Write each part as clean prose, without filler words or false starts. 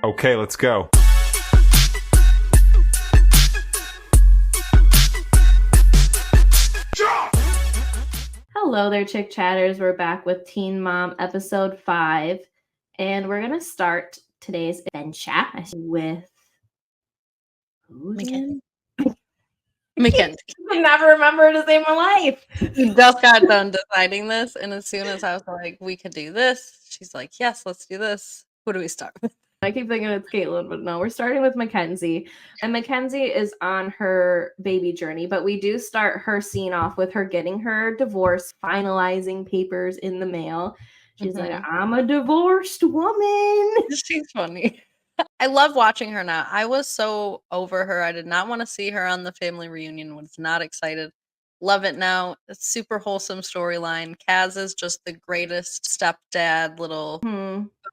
Okay, let's go. Hello there, Chick Chatters. We're back with Teen Mom episode 5, and we're going to start today's adventure with Mackenzie. I never remember to save my life. You just got done deciding this, and as soon as I was like, we could do this, she's like, yes, let's do this. Who do we start with? I keep thinking it's Kaitlyn, but no, we're starting with Mackenzie. And Mackenzie is on her baby journey, but we do start her scene off with her getting her divorce, finalizing papers in the mail. She's like, I'm a divorced woman. She's funny. I love watching her now. I was so over her. I did not want to see her on the family reunion. Was not excited. Love it now. It's super wholesome storyline. Kaz is just the greatest stepdad, little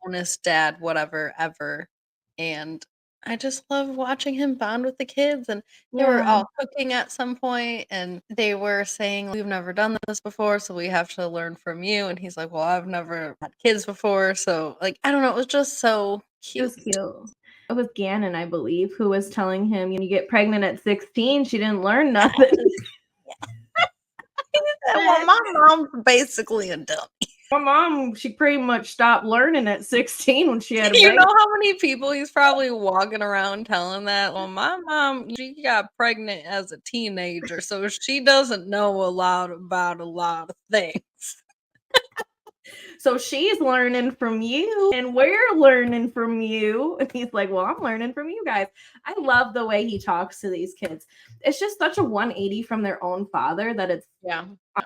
bonus dad, whatever, ever. And I just love watching him bond with the kids. And they were all cooking at some point, and they were saying, we've never done this before, so we have to learn from you. And he's like, well, I've never had kids before. So, like, I don't know. It was just so cute. It was cute. It was Gannon, I believe, who was telling him, you get pregnant at 16, she didn't learn nothing. Well, my mom's basically a dummy. My mom, she pretty much stopped learning at 16 when she had a baby. You know how many people he's probably walking around telling that? Well, my mom, she got pregnant as a teenager, so she doesn't know a lot about a lot of things. So she's learning from you, and we're learning from you. And he's like, well, I'm learning from you guys. I love the way he talks to these kids. It's just such a 180 from their own father that it's,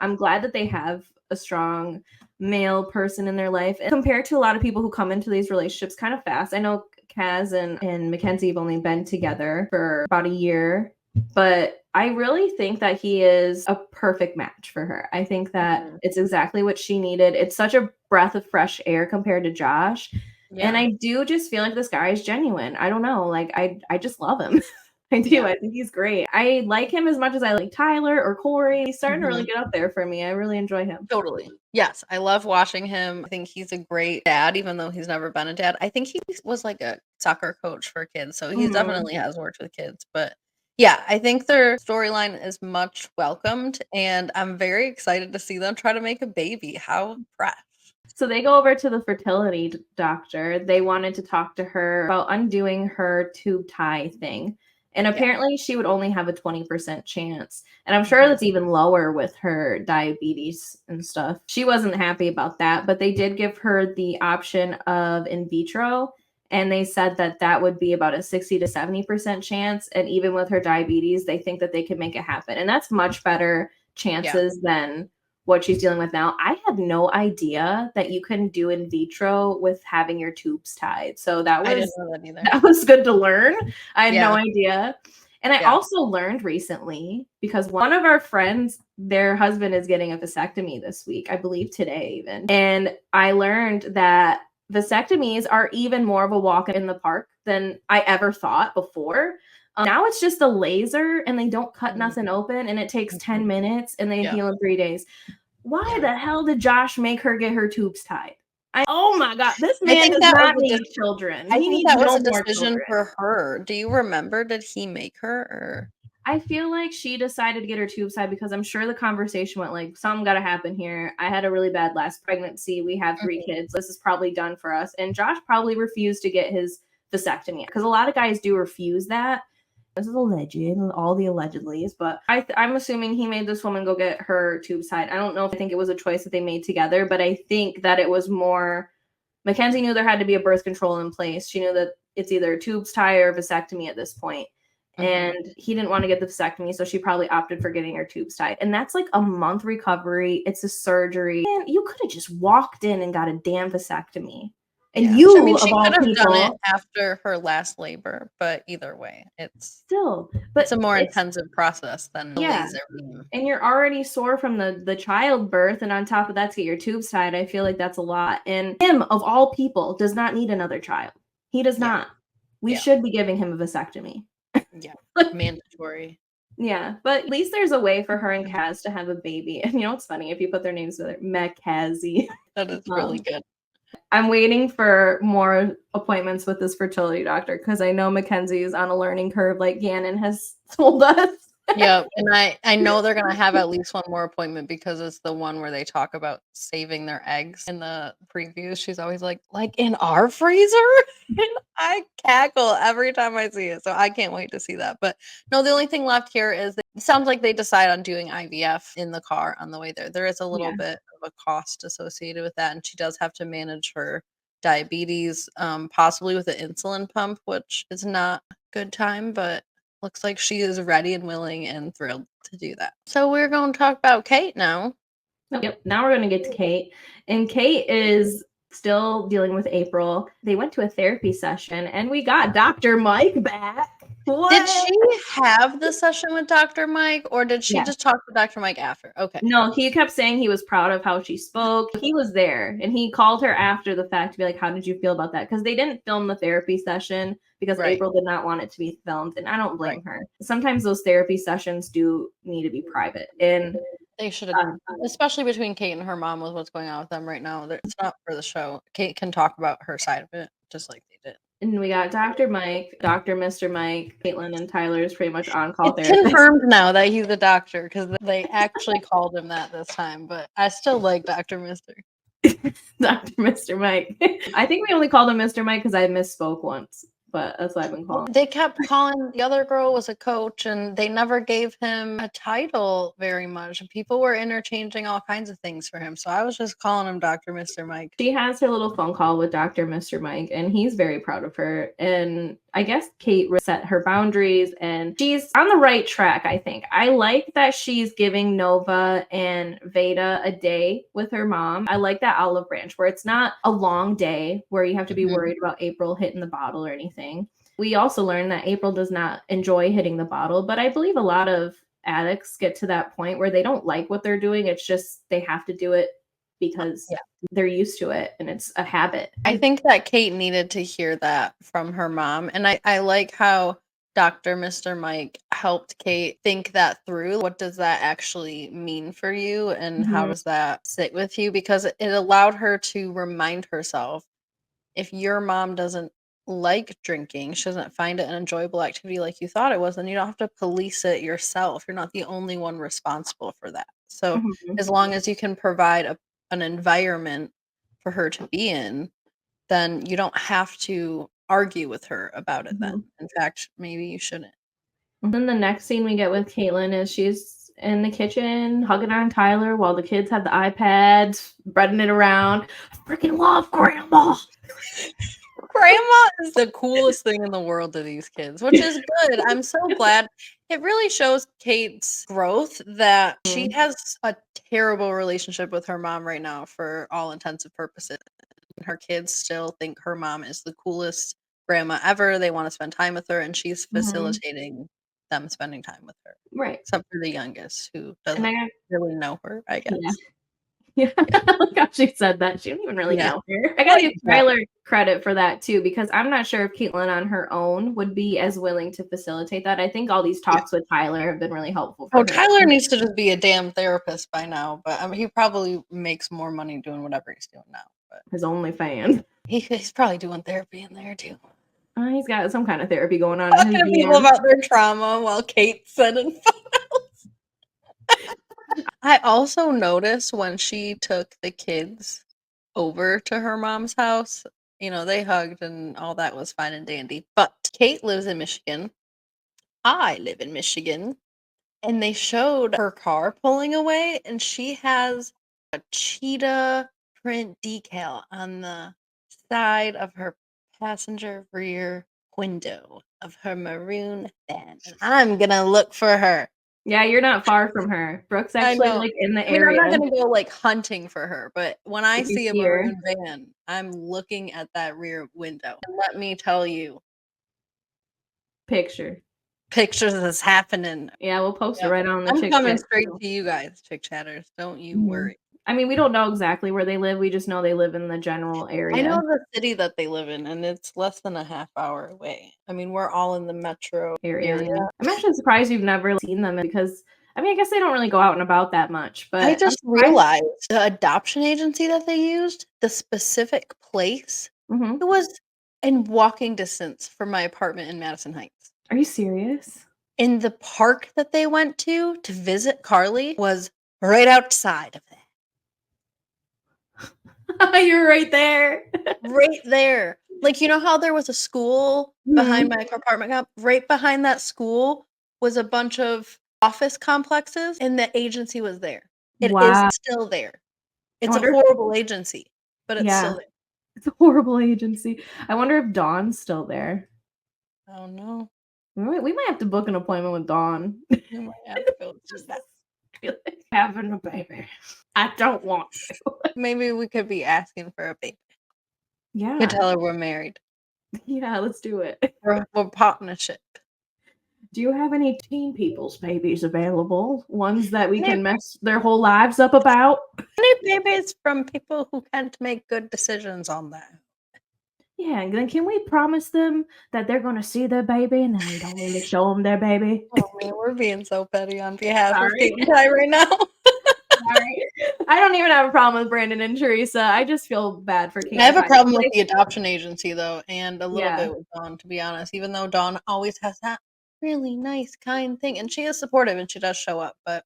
I'm glad that they have a strong male person in their life. And compared to a lot of people who come into these relationships kind of fast. I know Kaz and Mackenzie have only been together for about a year, but I really think that he is a perfect match for her. I think that it's exactly what she needed. It's such a breath of fresh air compared to Josh. Yeah. And I do just feel like this guy is genuine. I don't know. Like, I just love him. I do. Yeah. I think he's great. I like him as much as I like Tyler or Corey. He's starting to really get up there for me. I really enjoy him. Totally. Yes. I love watching him. I think he's a great dad, even though he's never been a dad. I think he was like a soccer coach for kids. So he definitely has worked with kids. But yeah, I think their storyline is much welcomed. And I'm very excited to see them try to make a baby. How fresh. So they go over to the fertility doctor. They wanted to talk to her about undoing her tube tie thing. And apparently she would only have a 20% chance. And I'm sure that's even lower with her diabetes and stuff. She wasn't happy about that, but they did give her the option of in vitro. And they said that that would be about a 60 to 70% chance. And even with her diabetes, they think that they could make it happen. And that's much better chances than what she's dealing with now. I had no idea that you couldn't do in vitro with having your tubes tied. So that was, I didn't know that either. That was good to learn. I had no idea. And I also learned recently, because one of our friends, their husband is getting a vasectomy this week, I believe today even. And I learned that vasectomies are even more of a walk in the park than I ever thought before. Now it's just a laser and they don't cut nothing open, and it takes 10 minutes and they heal in 3 days. Why the hell did Josh make her get her tubes tied? Oh my God, this man does not need children. I think that was a decision for her. Do you remember? Did he make her? Or I feel like she decided to get her tubes tied because I'm sure the conversation went like, something got to happen here. I had a really bad last pregnancy. We have 3 kids. This is probably done for us. And Josh probably refused to get his vasectomy because a lot of guys do refuse that. This is alleged, all the allegedlys, but I'm assuming he made this woman go get her tubes tied. I don't know if I think it was a choice that they made together, but I think that it was more, Mackenzie knew there had to be a birth control in place. She knew that it's either tubes tie or vasectomy at this point. And he didn't want to get the vasectomy, so she probably opted for getting her tubes tied. And that's like a month recovery. It's a surgery. And you could have just walked in and got a damn vasectomy. And she could have done it after her last labor, but either way, it's a more intensive process than the laser beam. And you're already sore from the childbirth, and on top of that, to get your tubes tied, I feel like that's a lot. And him, of all people, does not need another child. He does not. We should be giving him a vasectomy. Mandatory. Yeah, but at least there's a way for her and Kaz to have a baby. And you know what's funny? If you put their names together, Mackenzie. That is really good. I'm waiting for more appointments with this fertility doctor because I know Mackenzie is on a learning curve like Gannon has told us. Yep, and I know they're gonna have at least one more appointment because it's the one where they talk about saving their eggs in the previews. She's always like in our freezer? And I cackle every time I see it, so I can't wait to see that. But no, the only thing left here is it sounds like they decide on doing IVF in the car on the way there. There is a little bit of a cost associated with that, and she does have to manage her diabetes, possibly with an insulin pump, which is not a good time, but looks like she is ready and willing and thrilled to do that. So we're going to talk about Cate now. Yep. Now we're going to get to Cate. And Cate is still dealing with April. They went to a therapy session and we got Dr. Mike back. What? Did she have the session with Dr. Mike or did she just talk to Dr. Mike after? Okay. No, he kept saying he was proud of how she spoke. He was there and he called her after the fact to be like, how did you feel about that? Because they didn't film the therapy session because April did not want it to be filmed. And I don't blame her. Sometimes those therapy sessions do need to be private. And they should have, especially between Cate and her mom with what's going on with them right now. It's not for the show. Cate can talk about her side of it just like they did. And we got Dr. Mike, Dr. Mr. Mike, Kaitlyn and Tyler is pretty much on-call It's therapist. confirmed now that he's a doctor because they actually called him that this time, but I still like Dr. Mister. Dr. Mr. Mike. I think we only called him Mr. Mike because I misspoke once, but that's what I've been calling him. They kept calling the other girl was a coach and they never gave him a title very much. And people were interchanging all kinds of things for him. So I was just calling him Dr. Mr. Mike. She has her little phone call with Dr. Mr. Mike and he's very proud of her. And I guess Cate set her boundaries and she's on the right track, I think. I like that she's giving Nova and Veda a day with her mom. I like that olive branch where it's not a long day where you have to be worried about April hitting the bottle or anything. We also learned that April does not enjoy hitting the bottle, but I believe a lot of addicts get to that point where they don't like what they're doing. It's just they have to do it because they're used to it and it's a habit. I think that Cate needed to hear that from her mom. And I like how Dr. Mr. Mike helped Cate think that through. What does that actually mean for you? And how does that sit with you? Because it allowed her to remind herself, if your mom doesn't like drinking, she doesn't find it an enjoyable activity like you thought it was, then you don't have to police it yourself. You're not the only one responsible for that. So as long as you can provide an environment for her to be in, then you don't have to argue with her about it then. In fact, maybe you shouldn't. And then the next scene we get with Kaitlyn is she's in the kitchen hugging on Tyler while the kids have the iPads, spreading it around. I freaking love Grandma. Grandma is the coolest thing in the world to these kids, which is good. I'm so glad. It really shows Kate's growth that she has a terrible relationship with her mom right now for all intents and purposes. Her kids still think her mom is the coolest grandma ever. They want to spend time with her, and she's facilitating them spending time with her. Right. Except for the youngest, who doesn't really know her, I guess. Yeah. Look how she said that. She didn't even really know her. I gotta give Tyler credit for that too, because I'm not sure if Kaitlyn on her own would be as willing to facilitate that. I think all these talks with Tyler have been really helpful for her. Tyler needs to just be a damn therapist by now, but I mean, he probably makes more money doing whatever he's doing now. But his OnlyFans. He's probably doing therapy in there too. He's got some kind of therapy going on. Talking to people about their trauma while Cate's sending photos. I also noticed when she took the kids over to her mom's house, you know, they hugged and all that was fine and dandy. But Cate lives in Michigan. I live in Michigan. And they showed her car pulling away, and she has a cheetah print decal on the side of her passenger rear window of her maroon van. And I'm gonna look for her. Yeah, you're not far from her. Brooke's actually like in the area. I'm not gonna go like hunting for her, but when I see a maroon van, I'm looking at that rear window. And let me tell you, pictures is happening. Yeah, we'll post it right on the I'm coming straight to you guys, Chick Chatters. Don't you worry. I mean, we don't know exactly where they live. We just know they live in the general area. I know the city that they live in, and it's less than a half hour away. I mean, we're all in the metro area. I'm actually surprised you've never seen them because I mean, I guess they don't really go out and about that much, but I just I'm surprised. realized the adoption agency that they used, the specific place, Mhm. it was in walking distance from my apartment in Madison Heights. Are you serious? And the park that they went to visit Carly was right outside of that. You're right there. Right there. Like, you know how there was a school behind Mhm. my apartment comp? Right behind that school was a bunch of office complexes, and the agency was there. It is Wow. still there. I It's a wonder if horrible agency, but it's yeah, still there. it's a horrible agency. I wonder if Dawn's still there. Oh, no. We might have to book an appointment with Dawn. We might have to go do Just that. feel like having a baby. I don't want to. Maybe we could be asking for a baby. We could Yeah. tell her we're married. Yeah, let's do it. We're partnership. Do you have any teen people's babies available? Ones that we Any can mess their whole lives up about? any babies from people who can't make good decisions on that. Yeah, and then can we promise them that they're gonna see their baby and then we don't really show them their baby? Oh, man, we're being so petty on behalf of Sorry. Kate and Ty right now. Sorry. I don't even have a problem with Brandon and Teresa. I just feel bad for Kate I have and a Ty. problem with the adoption agency, though, and a little Yeah. bit with Dawn, to be honest, even though Dawn always has that really nice, kind thing, and she is supportive and she does show up, but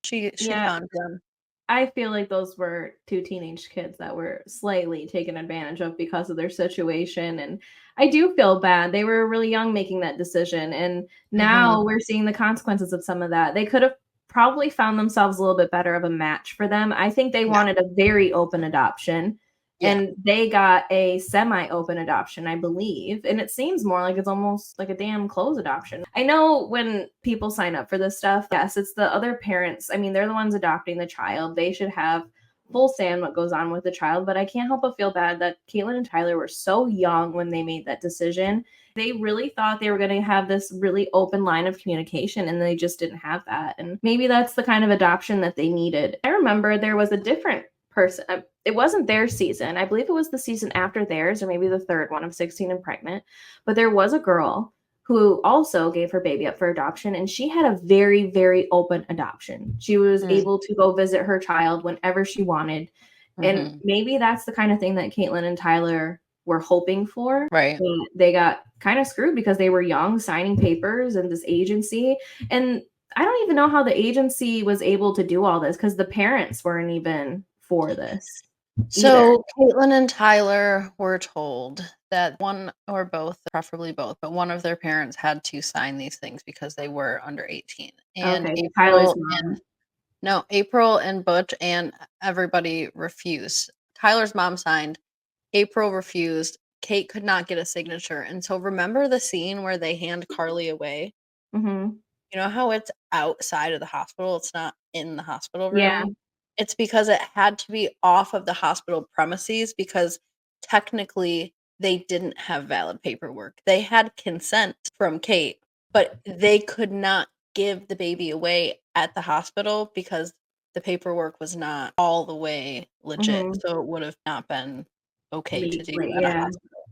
she Yeah. cons them. I feel like those were 2 teenage kids that were slightly taken advantage of because of their situation, and I do feel bad. They were really young making that decision, and Mhm. now we're seeing the consequences of some of that. They could have probably found themselves a little bit better of a match for them. I think they Yeah, wanted a very open adoption, yeah. and they got a semi-open adoption, I believe, and it seems more like it's almost like a damn closed adoption. I know when people sign up for this stuff, yes, it's the other parents. I mean, they're the ones adopting the child. They should have full say on what goes on with the child, but I can't help but feel bad that Kaitlyn and Tyler were so young when they made that decision. They really thought they were going to have this really open line of communication, and they just didn't have that. And maybe that's the kind of adoption that they needed. I remember there was a different person. It wasn't their season. I believe it was the season after theirs, or maybe the third one of 16 and Pregnant. But there was a girl who also gave her baby up for adoption, and she had a very, very open adoption. She was Mm, able to go visit her child whenever she wanted. And mhm. maybe that's the kind of thing that Kaitlyn and Tyler were hoping for. Right. And they got kind of screwed because they were young, signing papers and this agency. And I don't even know how the agency was able to do all this because the parents weren't even for this either. So, Caitlin and Tyler were told that one or both, preferably both, but one of their parents had to sign these things because they were under 18. And Okay, Tyler's And mom. no, April and Butch and everybody refused. Tyler's mom signed, April refused. Kate could not get a signature. And so remember the scene where they hand Carly away? Mhm. You know how it's outside of the hospital? It's not in the hospital Yeah. room? It's because it had to be off of the hospital premises because technically they didn't have valid paperwork. They had consent from Kate, but they could not give the baby away at the hospital because the paperwork was not all the way legit. Mhm. So it would have not been okay to do Legally, at a yeah. hospital.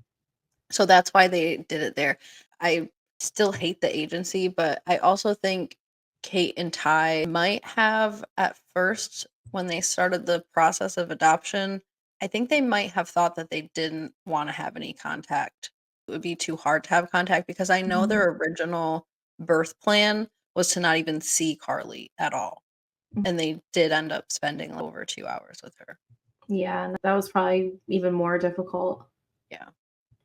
So that's why they did it there. I still hate the agency, but I also think Kate and Ty might have at first when they started the process of adoption, I think they might have thought that they didn't want to have any contact. It would be too hard to have contact because I know Mhm. their original birth plan was to not even see Carly at all. And they did end up spending over 2 hours with her. Yeah, and that was probably even more difficult. Yeah.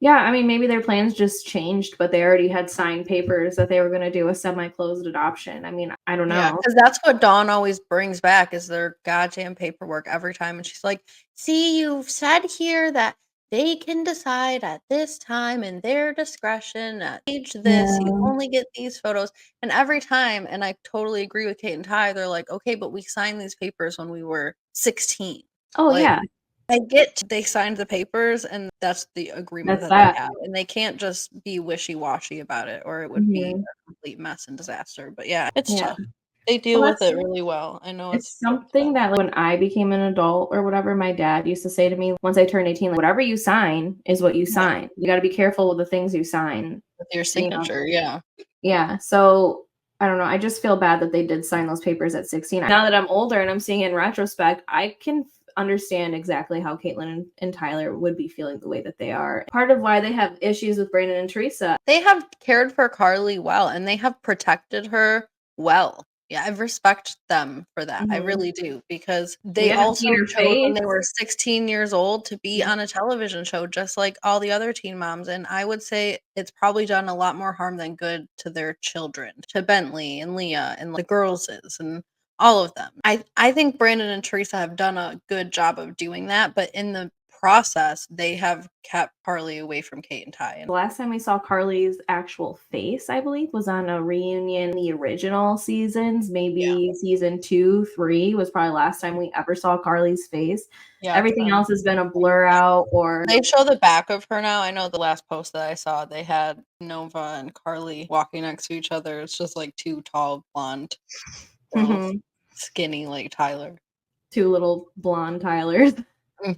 Yeah, I mean, maybe their plans just changed, but they already had signed papers that they were gonna do a semi-closed adoption. I mean, I don't Yeah, know. because that's what Dawn always brings back is their goddamn paperwork every time, and she's like, "See, you've said here that they can decide at this time in their discretion at age this, you Yeah. only get these photos." And every time, and I totally agree with Kate and Ty, they're like, "Okay, but we signed these papers when we were 16." Oh, Like, yeah. I get they signed the papers and that's the agreement That's that they that. have, and they can't just be wishy-washy about it or it would be Mhm. a complete mess and disaster, but yeah, it's Yeah. tough. They Well, deal with it really well. I know it's it's tough. something that when I became an adult or whatever, my dad used to say to me once I turned 18, like, "Whatever you sign is what you Yeah, sign. You gotta be careful with the things you sign." with your You know? signature, yeah. Yeah, so I don't know. I just feel bad that they did sign those papers at 16. Now that I'm older and I'm seeing in retrospect, I can understand exactly how Kaitlyn and Tyler would be feeling the way that they are. Part of why they have issues with Brandon and Teresa. They have cared for Carly well, and they have protected her well. Yeah, I respect them for that. I really do, because they haven't also seen her chose when they face. were 16 years old to be on a television show, just like all the other teen moms. And I would say it's probably done a lot more harm than good to their children, to Bentley and Leah and the girlses and all of them. I think Brandon and Teresa have done a good job of doing that, but in the process, they have kept Carly away from Cate and Ty. The last time we saw Carly's actual face, I believe, was on a reunion in the original seasons. Maybe season 2, 3 was probably last time we ever saw Carly's face. Yeah, everything else has been a blur out, or they show the back of her now. I know the last post that I saw, they had Nova and Carly walking next to each other. It's just like two tall blonde girls, skinny like Tyler. Two little blonde Tylers.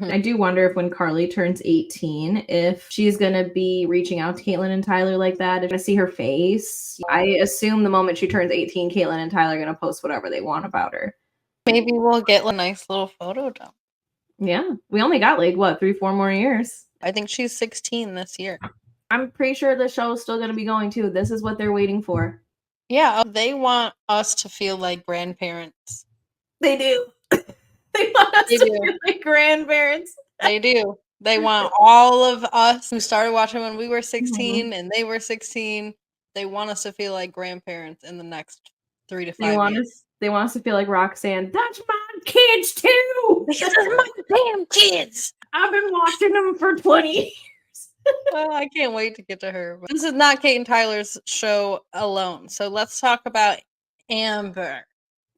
I do wonder if when Carly turns 18, if she's going to be reaching out to Kaitlyn and Tyler like that, if I see her face. I assume the moment she turns 18, Kaitlyn and Tyler are going to post whatever they want about her. Maybe we'll get a nice little photo dump. Yeah. We only got like, what, 3-4 more years? I think she's 16 this year. I'm pretty sure the show is still going to be going too. This is what they're waiting for. Yeah, they want us to feel like grandparents. They do. They want us to feel like grandparents. They do. They want all of us who started watching when we were 16 and they were 16. They want us to feel like grandparents in the next 3 to 5 years. They want us to feel like Roxanne. That's my kids too. These are my damn kids. I've been watching them for 20 years. Oh, I can't wait to get to her. But this is not Cate and Tyler's show alone. So let's talk about Amber.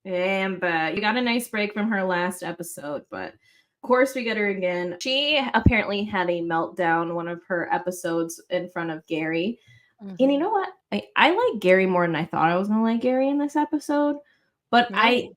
Amber. You got a nice break from her last episode, but of course we get her again. She apparently had a meltdown one of her episodes in front of Gary. And you know what? I like Gary more than I thought I was going to like Gary in this episode. But I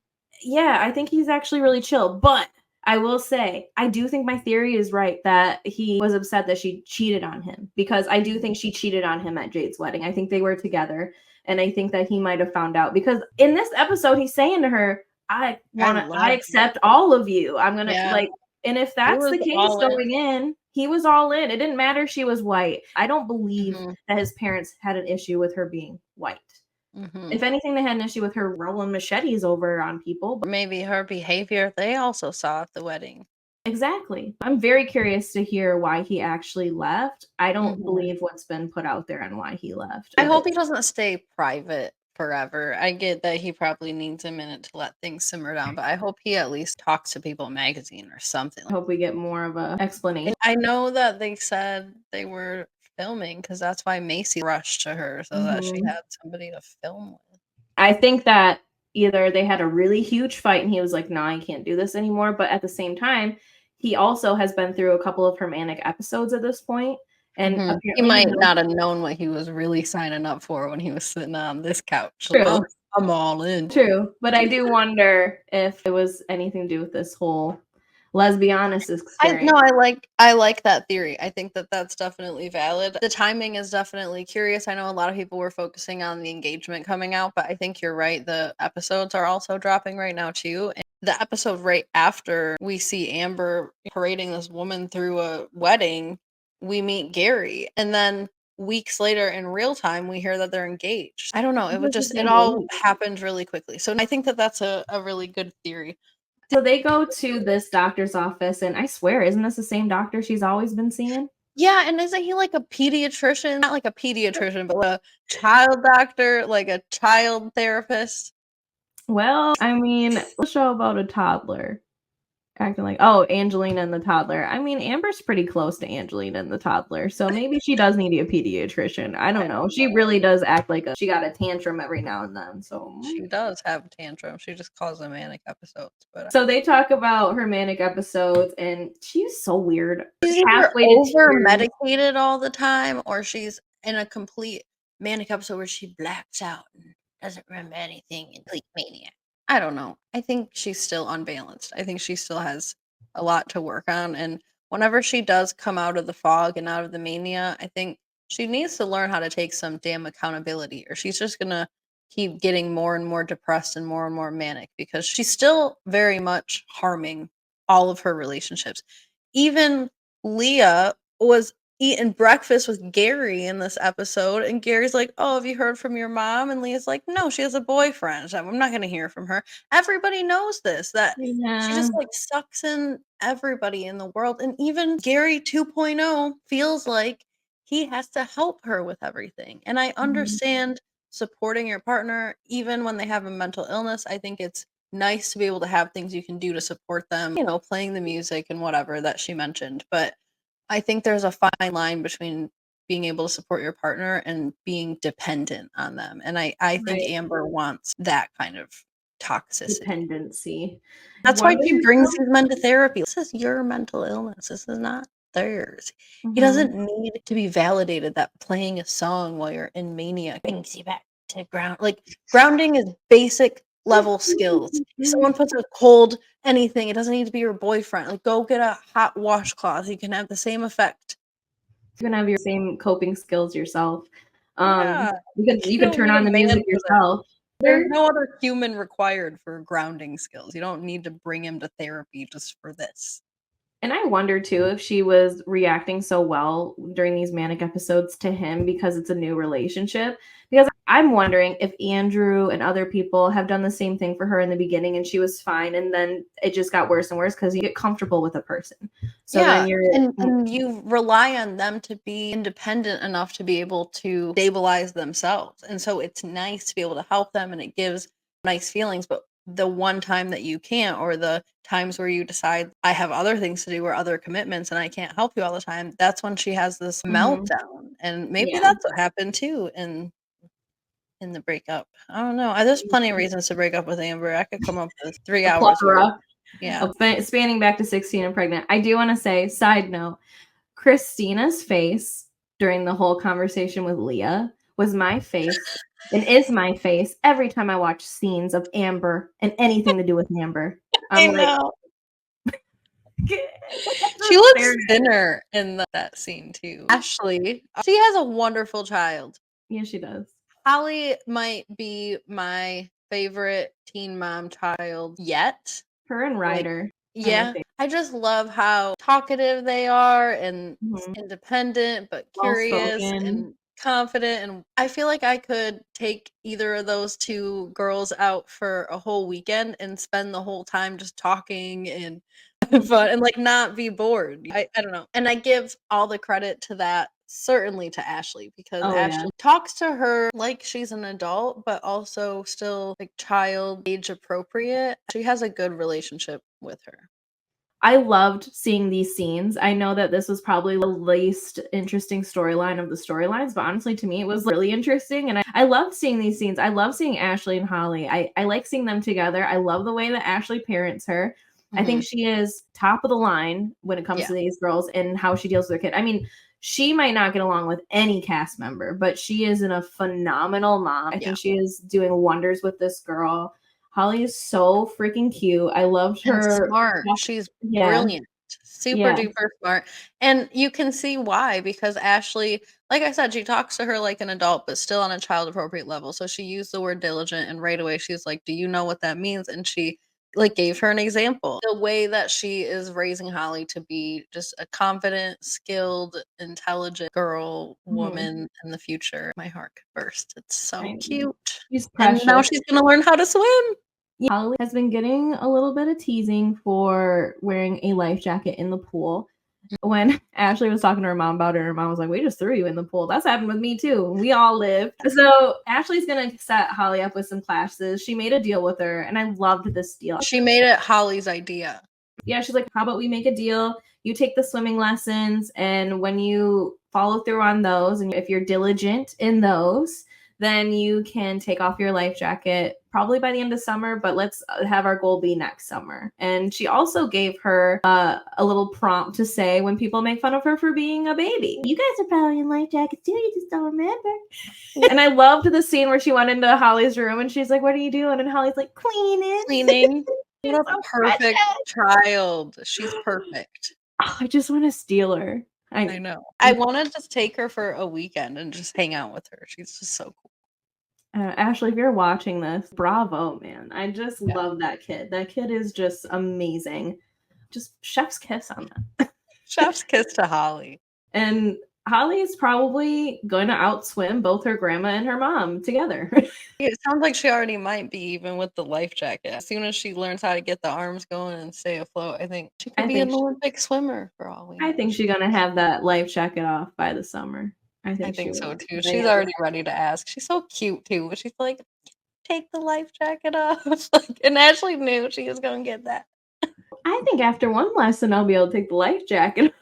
think he's actually really chill. But I will say, I do think my theory is right that he was upset that she cheated on him, because I do think she cheated on him at Jade's wedding. I think they were together, and I think that he might have found out, because in this episode, he's saying to her, I accept all of you. I'm going to and if that's the case going in, he was all in. It didn't matter she was white. I don't believe that his parents had an issue with her being white. If anything, they had an issue with her rolling machetes over on people. Maybe her behavior they also saw at the wedding. Exactly. I'm very curious to hear why he actually left. I don't believe what's been put out there on why he left. I hope he doesn't stay private forever. I get that he probably needs a minute to let things simmer down, but I hope he at least talks to People Magazine or something. I hope we get more of a explanation. I know that they said they were filming, because that's why Macy rushed to her, so that she had somebody to film with. I think that either they had a really huge fight and he was like, no, I can't do this anymore. But at the same time, he also has been through a couple of her manic episodes at this point. And he might not have known what he was really signing up for when he was sitting on this couch. True. Like, I'm all in. True. But I do wonder if it was anything to do with this whole lesbianist experience. I like that theory. I think that that's definitely valid. The timing is definitely curious. I know a lot of people were focusing on the engagement coming out, but I think you're right. The episodes are also dropping right now too. And the episode right after we see Amber parading this woman through a wedding, we meet Gary, and then weeks later in real time we hear that they're engaged. I don't know. It all happened really quickly. So I think that that's a really good theory. So they go to this doctor's office, and I swear, isn't this the same doctor she's always been seeing? Yeah, and isn't he like a pediatrician? Not like a pediatrician, but a child doctor, like a child therapist. Well, I mean, let's show about a toddler. Acting like, oh, Angelina and the toddler. I mean, Amber's pretty close to Angelina and the toddler, so maybe she does need a pediatrician. I don't know. She really does act like she got a tantrum every now and then. So she does have a tantrum. She just calls them manic episodes. But so they talk about her manic episodes, and she's so weird. She's either over medicated all the time, or she's in a complete manic episode where she blacks out and doesn't remember anything and complete maniac. I don't know. I think she's still unbalanced. I think she still has a lot to work on. And whenever she does come out of the fog and out of the mania, I think she needs to learn how to take some damn accountability, or she's just going to keep getting more and more depressed and more manic because she's still very much harming all of her relationships. Even Leah was eating breakfast with Gary in this episode, and Gary's like, "Oh, have you heard from your mom?" And Leah's like, "No, she has a boyfriend. So I'm not going to hear from her." Everybody knows this, that she Yeah. just like sucks in everybody in the world. And even Gary 2.0 feels like he has to help her with everything. And I understand supporting your partner, even when they have a mental illness. I think it's nice to be able to have things you can do to support them, you know, playing the music and whatever that she mentioned. But I think there's a fine line between being able to support your partner and being dependent on them. And I think Right. Amber wants that kind of toxicity. Dependency. That's why Wonder she brings yourself? these men to therapy. This is your mental illness. This is not theirs. He Mhm. doesn't need to be validated that playing a song while you're in mania brings you back to ground. Like grounding is basic level skills. If someone puts a cold anything, it doesn't need to be your boyfriend. Like go get a hot washcloth. You can have the same effect. You can have your same coping skills yourself. Yeah. You You can don't turn need a on the man music for this. yourself. There's no other human required for grounding skills. You don't need to bring him to therapy just for this. And I wonder too if she was reacting so well during these manic episodes to him because it's a new relationship. Because I'm wondering if Andrew and other people have done the same thing for her in the beginning and she was fine, and then it just got worse and worse because you get comfortable with a person. So Yeah, then you're and you rely on them to be independent enough to be able to stabilize themselves. And so it's nice to be able to help them and it gives nice feelings. But the one time that you can't, or the times where you decide, I have other things to do or other commitments and I can't help you all the time, that's when she has this Mhm. meltdown. And maybe Yeah. that's what happened too in the breakup. I don't know. There's plenty of reasons to break up with Amber. I could come up with 3 A hours worth. plethora Yeah. of spanning back to 16 and pregnant. I do want to say, side note, Christina's face during the whole conversation with Leah was my face and is my face every time I watch scenes of Amber and anything to do with Amber. I I'm like, know. She just looks staring at it. thinner in that scene too. Ashley, she has a wonderful child. Yeah, she does. Holly might be my favorite teen mom child yet. Her and Like, Ryder are my yeah, favorite. I just love how talkative they are and Mhm. independent but Well curious spoken. and confident. And I feel like I could take either of those two girls out for a whole weekend and spend the whole time just talking and fun and like not be bored. I don't know. And I give all the credit to that certainly to Ashley because Oh, yeah. Ashley talks to her like she's an adult but also still like child age appropriate. She has a good relationship with her. I loved seeing these scenes. I know that this was probably the least interesting storyline of the storylines, but honestly, to me, it was really interesting. And I loved seeing these scenes. I love seeing Ashley and Holly. I like seeing them together. I love the way that Ashley parents her. I think she is top of the line when it comes Yeah. to these girls and how she deals with their kid. I mean, she might not get along with any cast member, but she is a phenomenal mom. I Yeah. think she is doing wonders with this girl. Holly is so freaking cute. I loved And her. smart. She's Yeah. brilliant. Super Yeah. duper smart. And you can see why, because Ashley, like I said, she talks to her like an adult, but still on a child appropriate level. So she used the word diligent, and right away she's like, do you know what that means? And she like gave her an example. The way that she is raising Holly to be just a confident, skilled, intelligent girl, woman in the future. My heart could burst. It's so Right. cute. She's And precious. now she's gonna learn how to swim. Holly has been getting a little bit of teasing for wearing a life jacket in the pool. When Ashley was talking to her mom about it, her mom was like, "We just threw you in the pool. That's happened with me too. We all live." So Ashley's gonna set Holly up with some classes. She made a deal with her, and I loved this deal. She made it Holly's idea. Yeah, she's like, "How about we make a deal? You take the swimming lessons, and when you follow through on those, and if you're diligent in those, then you can take off your life jacket probably by the end of summer, but let's have our goal be next summer." And she also gave her a little prompt to say when people make fun of her for being a baby. You guys are probably in life jackets too, you just don't remember. And I loved the scene where she went into Holly's room and she's like, "What are you doing?" And Holly's like, "Cleaning." What a perfect child. She's perfect. Oh, I just want to steal her. I know. I wanna just take her for a weekend and just hang out with her. She's just so cool. Ashley, if you're watching this, bravo, man. I just Yeah. love that kid. That kid is just amazing. Just chef's kiss on that. Chef's kiss to Holly. And Holly is probably going to outswim both her grandma and her mom together. It sounds like she already might be, even with the life jacket. As soon as she learns how to get the arms going and stay afloat, I think she could be an Olympic swimmer for all we know. I think she's gonna have that life jacket off by the summer. I I think think so will. too. She's already ready to ask. She's so cute too. She's like, take the life jacket off. Like, and Ashley knew she was gonna get that. I think after one lesson, I'll be able to take the life jacket.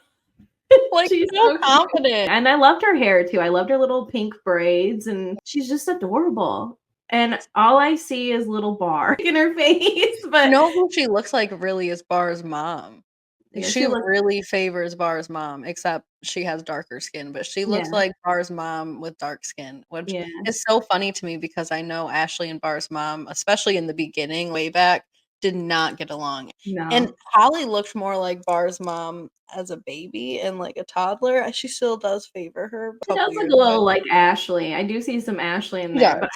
Like, she's so confident. And I loved her hair too. I loved her little pink braids, and she's just adorable. And all I see is little Bar in her face. But you know who she looks like really is Bar's mom. Yeah, she really favors Bar's mom, except she has darker skin, but she looks like Bar's mom with dark skin, which is so funny to me because I know Ashley and Bar's mom, especially in the beginning, way back, did not get along. No. And Holly looked more like Bar's mom as a baby and like a toddler. She still does favor her. She does look a little like Ashley. I do see some Ashley in there, but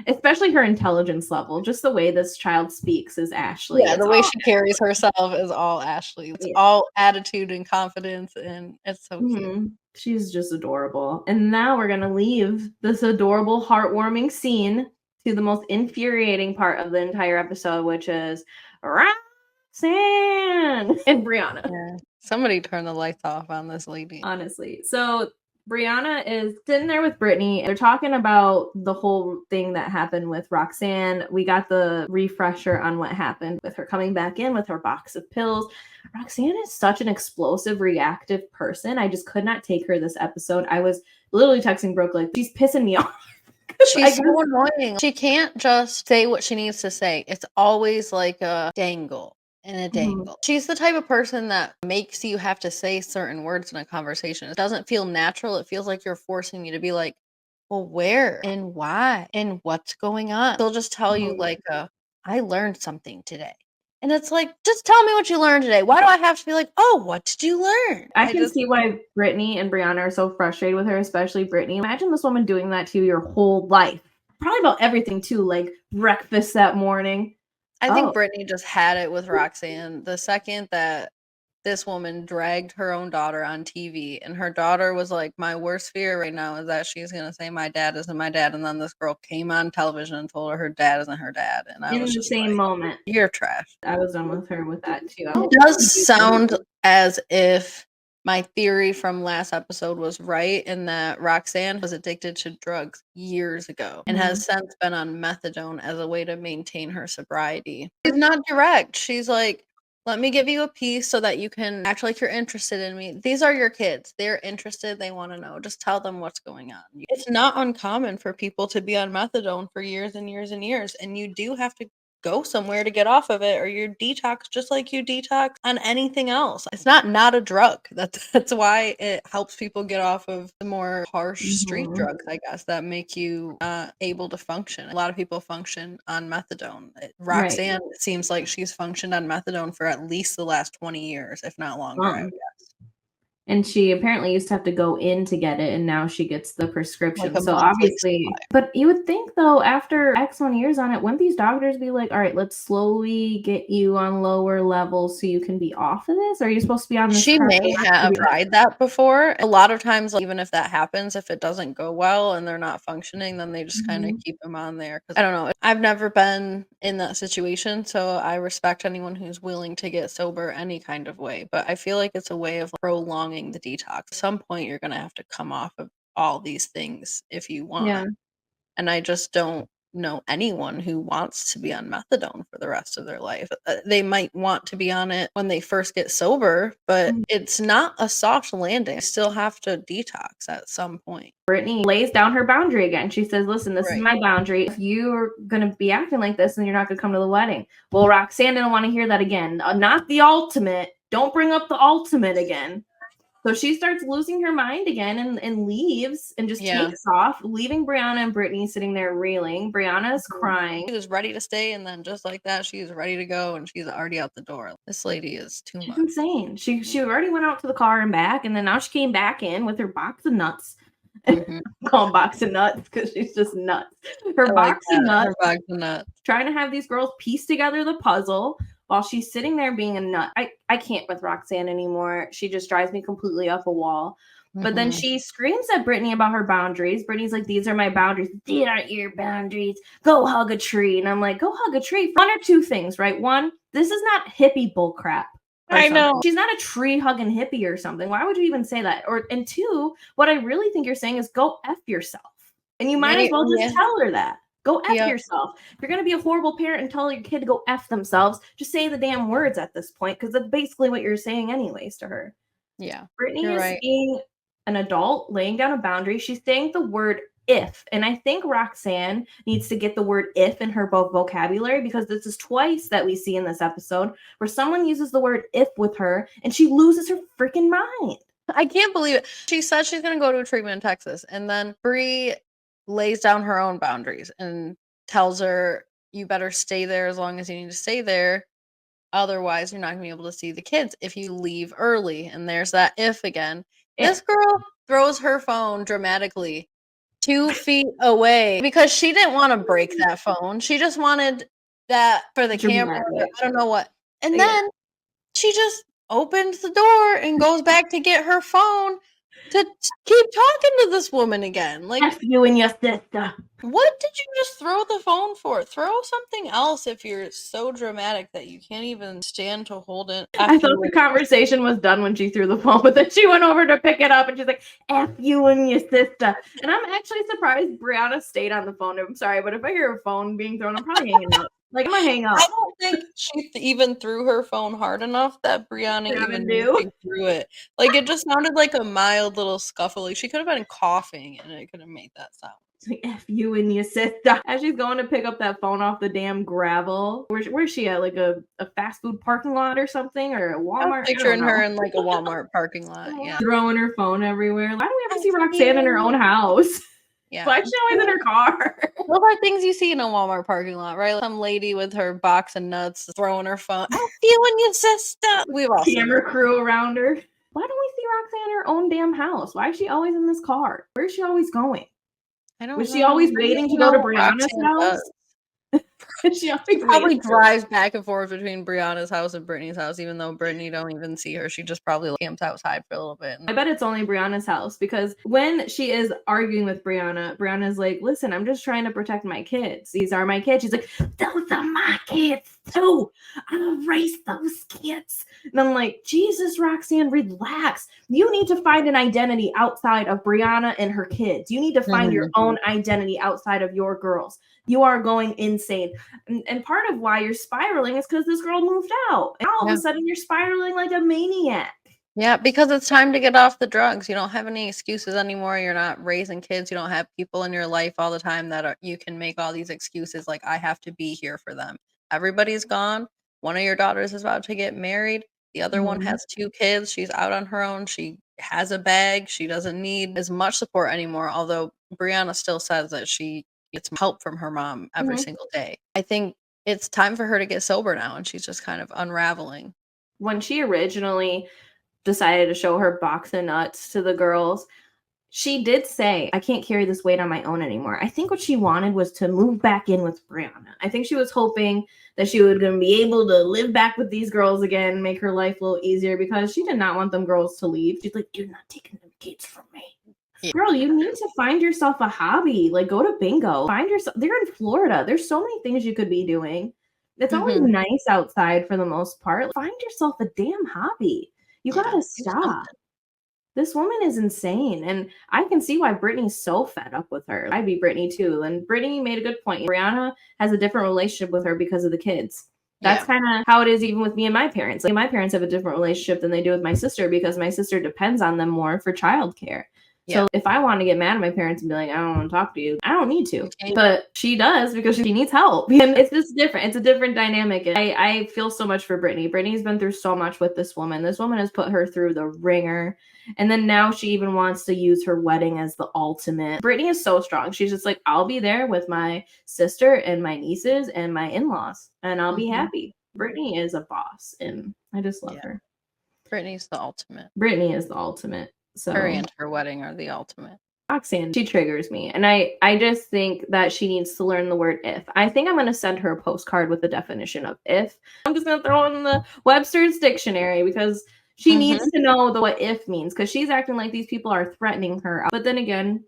especially her intelligence level, just the way this child speaks is Ashley. Yeah, the way she carries herself is all Ashley. It's all attitude and confidence, and it's so cute. She's just adorable. And now we're going to leave this adorable, heartwarming scene to the most infuriating part of the entire episode, which is Roxanne and Briana. Yeah. Somebody turn the lights off on this lady. Honestly. So Briana is sitting there with Brittany. They're talking about the whole thing that happened with Roxanne. We got the refresher on what happened with her coming back in with her box of pills. Roxanne is such an explosive, reactive person. I just could not take her this episode. I was literally texting Brooke like, she's pissing me off. She's so annoying. She can't just say what she needs to say. It's always like a dangle. And a dangle. She's the type of person that makes you have to say certain words in a conversation. It doesn't feel natural. It feels like you're forcing you to be like, well, where and why and what's going on. They'll just tell you like, I learned something today. And it's like, just tell me what you learned today. Why do I have to be like, oh, what did you learn? I can see why Brittany and Briana are so frustrated with her, especially Brittany. Imagine this woman doing that to you your whole life. Probably about everything too, like breakfast that morning. I think Brittany just had it with Roxanne. The second that this woman dragged her own daughter on TV, and her daughter was like, my worst fear right now is that she's going to say my dad isn't my dad, and then this girl came on television and told her dad isn't her dad, and I was just in the same moment. You're trash. I was done with her with that too. It does sound as if my theory from last episode was right, in that Roxanne was addicted to drugs years ago and has since been on methadone as a way to maintain her sobriety. She's not direct. She's like, let me give you a piece so that you can act like you're interested in me. These are your kids. They're interested. They want to know. Just tell them what's going on. It's not uncommon for people to be on methadone for years and years and years, and you do have to go somewhere to get off of it, or you detox just like you detox on anything else. It's not a drug. That's why it helps people get off of the more harsh street drugs, I guess, that make you able to function. A lot of people function on methadone. Roxanne seems like she's functioned on methadone for at least the last 20 years, if not longer, I would guess. And she apparently used to have to go in to get it, and now she gets the prescription. So obviously, but you would think though, after X amount of years on it, wouldn't these doctors be like, all right, let's slowly get you on lower levels so you can be off of this? Or are you supposed to be on this? She may have tried that before. A lot of times, even if that happens, if it doesn't go well and they're not functioning, then they just kind of keep them on there. I don't know. I've never been in that situation, so I respect anyone who's willing to get sober any kind of way. But I feel like it's a way of prolonging the detox. At some point, you're going to have to come off of all these things if you want. And I just don't know anyone who wants to be on methadone for the rest of their life. They might want to be on it when they first get sober, but it's not a soft landing. You still have to detox at some point. Brittany lays down her boundary again. She says, listen, this is my boundary. If you're going to be acting like this, then you're not going to come to the wedding. Well, Roxanne didn't want to hear that again. Not the ultimate. Don't bring up the ultimate again. So she starts losing her mind again and leaves and just takes off, leaving Briana and Brittany sitting there reeling. Briana's crying. She was ready to stay, and then just like that, she's ready to go, and she's already out the door. This lady is too much. She's insane. She already went out to the car and back, and then now she came back in with her box of nuts. Mhm. Call them box of nuts because she's just nuts. Her I like box of that. nuts, Her box of nuts. trying to have these girls piece together the puzzle while she's sitting there being a nut. I can't with Roxanne anymore. She just drives me completely off a wall. But then Mhm. she screams at Brittany about her boundaries. Brittany's like, these are my boundaries. These aren't your boundaries. Go hug a tree. And I'm like, go hug a tree. One or two things, right? One, this is not hippie bull crap. I know. She's not a tree hugging hippie or something. Why would you even say that? And two, what I really think you're saying is go F yourself. And you might as well just tell her that. Go F yourself. If you're going to be a horrible parent and tell your kid to go F themselves, just say the damn words at this point because that's basically what you're saying anyways to her. Yeah. Brittany You're is right. being an adult, laying down a boundary. She's saying the word if. And I think Roxanne needs to get the word if in her vocabulary because this is twice that we see in this episode where someone uses the word if with her and she loses her freaking mind. I can't believe it. She said she's going to go to a treatment in Texas. And then Bree lays down her own boundaries and tells her, you better stay there as long as you need to stay there. Otherwise, you're not going to be able to see the kids if you leave early. And there's that if again. This girl throws her phone dramatically 2 feet away because she didn't want to break that phone. She just wanted that for the camera. I don't know what. And then she just opens the door and goes back to get her phone to keep talking to this woman again. Like, F you and your sister. what did you just throw the phone for? Throw something else if you're so dramatic that you can't even stand to hold it. I thought the conversation was done when she threw the phone, but then she went over to pick it up and she's like, F you and your sister. And I'm actually surprised Briana stayed on the phone. I'm sorry, but if I hear a phone being thrown, I'm probably hanging up. Like, I'm gonna hang up. I don't think she even threw her phone hard enough that Briana even knew she threw it. Like, it just sounded like a mild little scuffle. Like, she could have been coughing and it could have made that sound. Like, F you and your sister. As she's going to pick up that phone off the damn gravel. Where's she at? Like a fast food parking lot or something? Or a Walmart? I'm picturing her in like a Walmart parking lot. Yeah. Throwing her phone everywhere. Why don't we ever see Roxanne in her own house? Yeah. Why is she always in her car? What are things you see in a Walmart parking lot, right? Some lady with her box of nuts throwing her phone. I'll you and your sister. We've all camera crew around her. Why don't we see Roxanne in her own damn house? Why is she always in this car? Where is she always going? I don't know. Was she always waiting to go to Brianna's house? She probably drives back and forth between Brianna's house and Brittany's house, even though Brittany don't even see her. She just probably camped outside for a little bit. I bet it's only Brianna's house because when she is arguing with Brianna, Brianna's like, listen, I'm just trying to protect my kids. These are my kids. She's like, those are my kids too. I'll raise those kids. And I'm like, Jesus, Roxanne, relax. You need to find an identity outside of Brianna and her kids. You need to find your own identity outside of your girls. You are going insane. And part of why you're spiraling is because this girl moved out. And all of a sudden you're spiraling like a maniac. Yeah, because it's time to get off the drugs. You don't have any excuses anymore. You're not raising kids. You don't have people in your life all the time that you can make all these excuses like, I have to be here for them. Everybody's gone. One of your daughters is about to get married. The other one has 2 kids. She's out on her own. She has a bag. She doesn't need as much support anymore, although Brianna still says that she gets help from her mom every single day. I think it's time for her to get sober now, and she's just kind of unraveling. When she originally decided to show her box of nuts to the girls, she did say, I can't carry this weight on my own anymore. I think what she wanted was to move back in with Brianna. I think she was hoping that she was going to be able to live back with these girls again, make her life a little easier because she did not want them girls to leave. She's like, you're not taking them kids from me. Yeah. Girl, you need to find yourself a hobby. Like, go to bingo. Find yourself. They're in Florida. There's so many things you could be doing. It's always nice outside for the most part. Find yourself a damn hobby. You gotta stop. This woman is insane. And I can see why Brittany's so fed up with her. I'd be Brittany too. And Brittany made a good point. Brianna has a different relationship with her because of the kids. That's kind of how it is even with me and my parents. Like, my parents have a different relationship than they do with my sister because my sister depends on them more for childcare. So if I want to get mad at my parents and be like, I don't want to talk to you, I don't need to. But she does because she needs help. And it's just different. It's a different dynamic. And I feel so much for Brittany. Brittany's been through so much with this woman. This woman has put her through the ringer. And then now she even wants to use her wedding as the ultimate. Brittany is so strong. She's just like, I'll be there with my sister and my nieces and my in-laws, and I'll be happy. Brittany is a boss, and I just love her. Brittany's the ultimate. Brittany is the ultimate. So her and her wedding are the ultimate. Roxanne, she triggers me. And I just think that she needs to learn the word if. I think I'm going to send her a postcard with the definition of if. I'm just going to throw it in the Webster's dictionary because she needs to know what if means, because she's acting like these people are threatening her. But then again,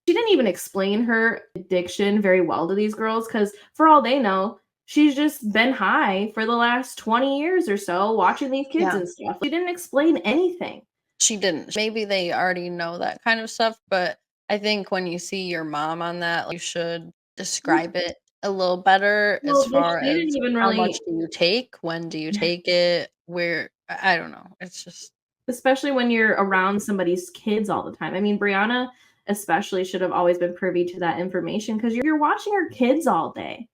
she didn't even explain her addiction very well to these girls, because for all they know, she's just been high for the last 20 years or so watching these kids and stuff. She didn't explain anything. She didn't. Maybe they already know that kind of stuff, but I think when you see your mom on that, you should describe it a little better as far as how much do you take, when do you take it, where, I don't know. It's just, especially when you're around somebody's kids all the time. I mean, Briana especially should have always been privy to that information, because you're watching her kids all day.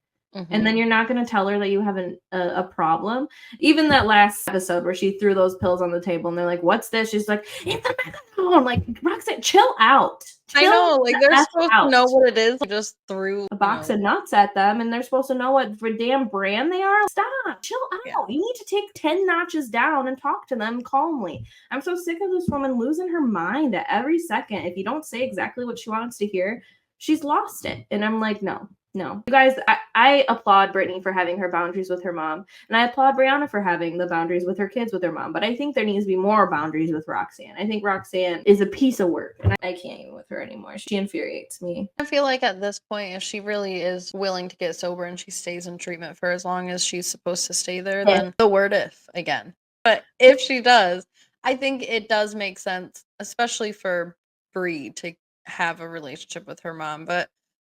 And then you're not going to tell her that you have a problem. Even that last episode where she threw those pills on the table and they're like, what's this? She's like, it's a methadone. Like, Roxanne, chill out. I know, like, they're supposed to know what it is. Just threw a box of nuts at them and they're supposed to know what for damn brand they are. Stop. Chill out. Yeah. You need to take 10 notches down and talk to them calmly. I'm so sick of this woman losing her mind at every second. If you don't say exactly what she wants to hear, she's lost it. And I'm like, no. You guys, I applaud Brittany for having her boundaries with her mom. And I applaud Briana for having the boundaries with her kids with her mom. But I think there needs to be more boundaries with Roxanne. I think Roxanne is a piece of work. And I can't even with her anymore. She infuriates me. I feel like at this point, if she really is willing to get sober and she stays in treatment for as long as she's supposed to stay there, then the word if again. But if she does, I think it does make sense, especially for Bri to have a relationship with her mom. But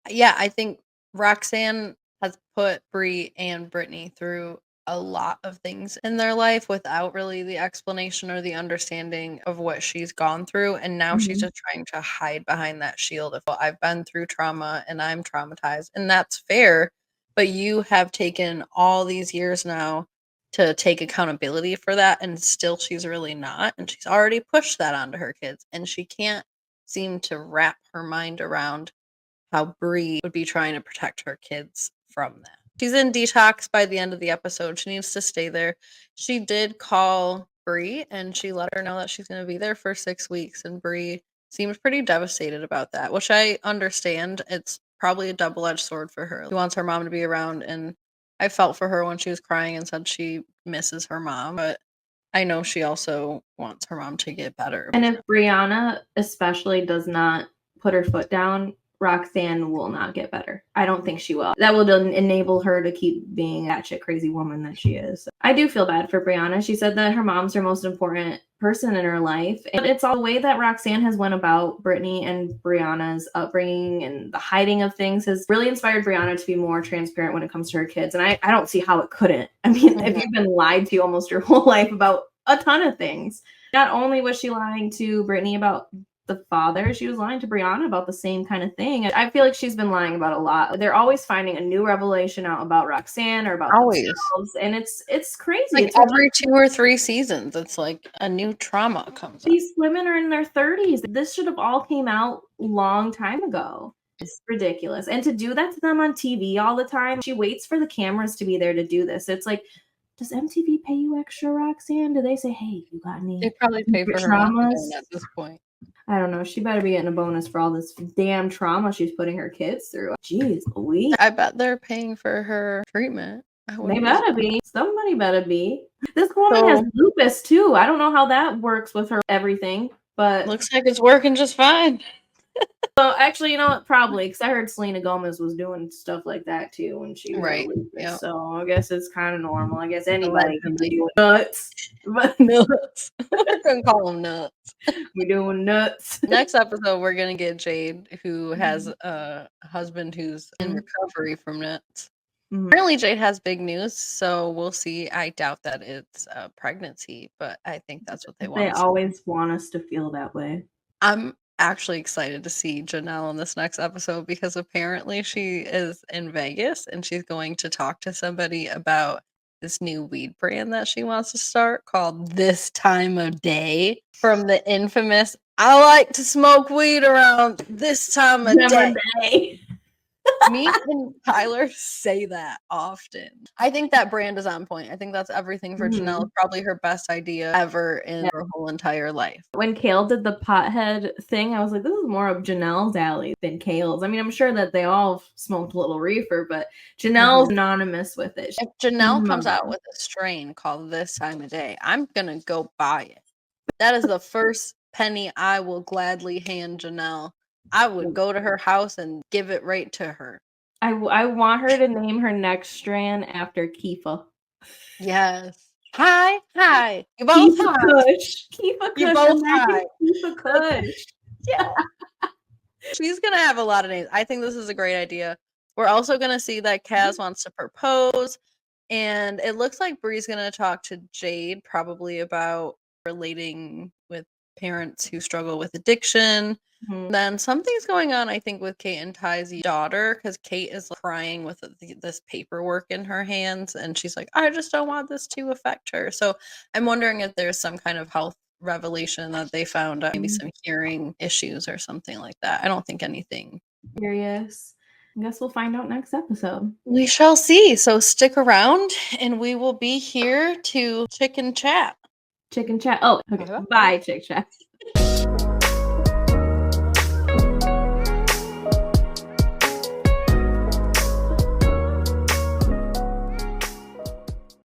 yeah, I think Roxanne has put Bri and Brittany through a lot of things in their life without really the explanation or the understanding of what she's gone through. And now she's just trying to hide behind that shield of, well, I've been through trauma and I'm traumatized. And that's fair. But you have taken all these years now to take accountability for that. And still she's really not. And she's already pushed that onto her kids. And she can't seem to wrap her mind around how Bri would be trying to protect her kids from that. She's in detox by the end of the episode. She needs to stay there. She did call Bri and she let her know that she's going to be there for 6 weeks. And Bri seemed pretty devastated about that, which I understand. It's probably a double-edged sword for her. She wants her mom to be around, and I felt for her when she was crying and said she misses her mom, but I know she also wants her mom to get better. And if Briana especially does not put her foot down, Roxanne will not get better. I don't think she will. That will enable her to keep being that shit crazy woman that she is. I do feel bad for Briana. She said that her mom's her most important person in her life. And it's all the way that Roxanne has went about Brittany and Briana's upbringing and the hiding of things has really inspired Briana to be more transparent when it comes to her kids. And I don't see how it couldn't. I mean, if you've been lied to almost your whole life about a ton of things, not only was she lying to Brittany about the father, she was lying to Briana about the same kind of thing. I feel like she's been lying about a lot. They're always finding a new revelation out about Roxanne or about themselves, and it's crazy. Like it's every 2 or 3 seasons, it's like a new trauma comes up. These women are in their 30s. This should have all came out long time ago. It's ridiculous. And to do that to them on TV all the time, she waits for the cameras to be there to do this. It's like, does MTV pay you extra, Roxanne? Do they say, hey, you got any? They probably pay for her traumas at this point. I don't know. She better be getting a bonus for all this damn trauma she's putting her kids through. Jeez Louise. I bet they're paying for her treatment. They better be. Somebody better be. This woman has lupus too. I don't know how that works with her everything, but looks like it's working just fine. Well, actually, you know what? Probably, because I heard Selena Gomez was doing stuff like that too when she was lupus. Yep. So I guess it's kind of normal. I guess anybody can be doing nuts. But nuts. We're gonna call them nuts. We're doing nuts. Next episode, we're gonna get Jade, who has a husband who's in recovery from nuts. Apparently, Jade has big news, so we'll see. I doubt that it's a pregnancy, but I think that's what they want. They always want us to feel that way. I'm actually excited to see Janelle in this next episode because apparently she is in Vegas and she's going to talk to somebody about this new weed brand that she wants to start called This Time of Day, from the infamous I like to smoke weed around this time of day. Me and Tyler say that often. I think that brand is on point. I think that's everything for Janelle. Mhm. Probably her best idea ever in her whole entire life. When Kale did the pothead thing, I was like, this is more of Janelle's alley than Kale's. I mean, I'm sure that they all smoked a little reefer, but Janelle's anonymous with it. If Janelle comes out with a strain called This Time of Day, I'm gonna go buy it. That is the first penny I will gladly hand Janelle. I would go to her house and give it right to her. I want her to name her next strand after Kifa. Yes. Hi. You both Kifa high. Kush. Kifa Kush. You both high. Kifa Kush. Yeah. She's gonna have a lot of names. I think this is a great idea. We're also gonna see that Kaz wants to propose, and it looks like Bree's gonna talk to Jade probably about relating with parents who struggle with addiction. Mhm. Then something's going on, I think, with Cate and Ty's daughter, because Cate is crying with this paperwork in her hands, and she's like, I just don't want this to affect her. So I'm wondering if there's some kind of health revelation that they found, maybe some hearing issues or something like that. I don't think anything. Curious. I guess we'll find out next episode. We shall see. So stick around, and we will be here to chicken chat. Chicken chat. Oh, okay. Bye, Chick Chat.